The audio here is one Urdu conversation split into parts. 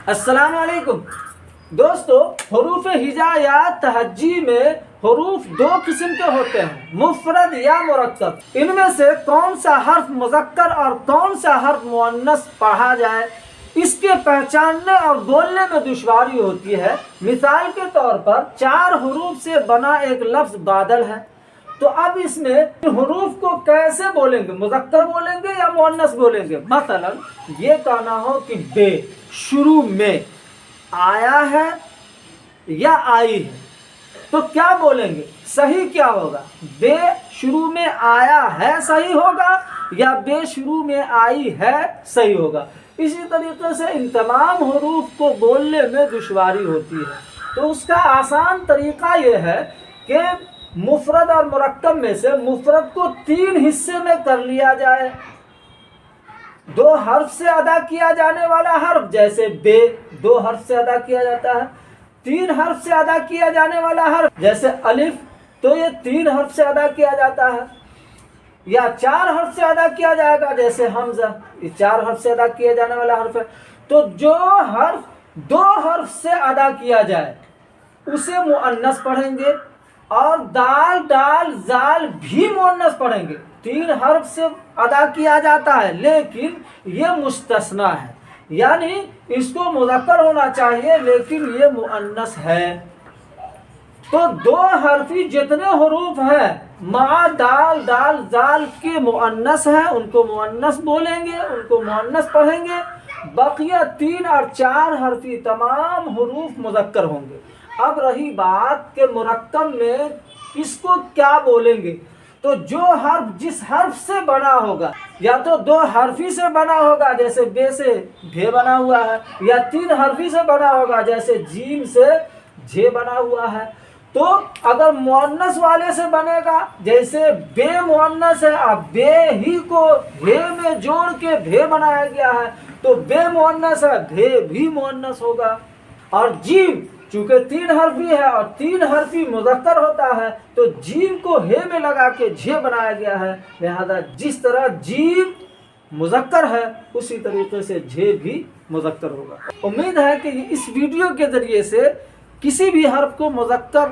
السلام علیکم دوستو، حروف ہجا یا تہجی میں حروف دو قسم کے ہوتے ہیں، مفرد یا مرکب۔ ان میں سے کون سا حرف مذکر اور کون سا حرف مؤنث پڑھا جائے، اس کے پہچاننے اور بولنے میں دشواری ہوتی ہے۔ مثال کے طور پر 4 حروف سے بنا ایک لفظ بادل ہے، تو اب اس میں حروف کو کیسے بولیں گے، مذکر بولیں گے یا مؤنث بولیں گے؟ مثلا یہ کہنا ہو کہ بے شروع میں آیا ہے یا آئی ہے، تو کیا بولیں گے؟ صحیح کیا ہوگا؟ بے شروع میں آیا ہے صحیح ہوگا یا بے شروع میں آئی ہے صحیح ہوگا؟ اسی طریقے سے ان تمام حروف کو بولنے میں دشواری ہوتی ہے، تو اس کا آسان طریقہ یہ ہے کہ مفرد اور مرکب میں سے مفرد کو 3 حصے میں کر لیا جائے۔ 2 حرف سے ادا کیا جانے والا حرف جیسے بے 2 حرف سے ادا کیا جاتا ہے، 3 حرف سے ادا کیا جانے والا حرف جیسے الف تو یہ 3 حرف سے ادا کیا جاتا ہے، یا 4 حرف سے ادا کیا جائے گا جیسے حمزہ، یہ 4 حرف سے ادا کیا جانے والا حرف ہے۔ تو جو حرف 2 حرف سے ادا کیا جائے اسے مؤنث پڑھیں گے، اور دال ڈال زال بھی مؤنث پڑھیں گے۔ 3 حرف سے ادا کیا جاتا ہے لیکن یہ مستثنیٰ ہے، یعنی اس کو مذکر ہونا چاہیے لیکن یہ مؤنث ہے۔ تو 2 حرفی جتنے حروف ہیں مع دال ڈال زال کے مؤنث ہیں، ان کو مؤنث بولیں گے، ان کو مؤنث پڑھیں گے۔ بقیہ 3 اور 4 حرفی تمام حروف مذکر ہوں گے۔ اب رہی بات کہ مرکب میں کس کو کیا بولیں گے، تو جو حرف جس حرف سے بنا ہوگا، یا تو 2 حرفی سے بنا ہوگا جیسے بے سے بھے بنا ہوا ہے، یا 3 حرفی سے بنا ہوگا جیسے جیم سے جھے بنا ہوا ہے۔ تو اگر مؤنث والے سے بنے گا جیسے بے مؤنث ہے، اب بے ہی کو بھے میں جوڑ کے بھے بنایا گیا ہے تو بے مؤنث ہے، بھے بھی مؤنث ہوگا۔ اور جیم چونکہ 3 حرفی ہے اور 3 حرفی مذکر ہوتا ہے تو جیم کو ہے میں لگا کے جھے بنایا گیا ہے، لہذا جس طرح جیم مذکر ہے اسی طریقے سے جھے بھی مذکر ہوگا۔ امید ہے کہ اس ویڈیو کے ذریعے سے کسی بھی حرف کو مذکر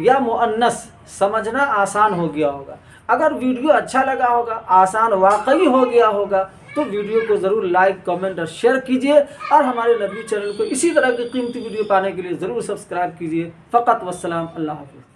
یا مؤنث سمجھنا آسان ہو گیا ہوگا۔ اگر ویڈیو اچھا لگا ہوگا، آسان واقعی ہو گیا ہوگا، تو ویڈیو کو ضرور لائک، کمنٹ اور شیئر کیجئے، اور ہمارے نبی چینل کو اسی طرح کی قیمتی ویڈیو پانے کے لیے ضرور سبسکرائب کیجئے۔ فقط والسلام، اللہ حافظ۔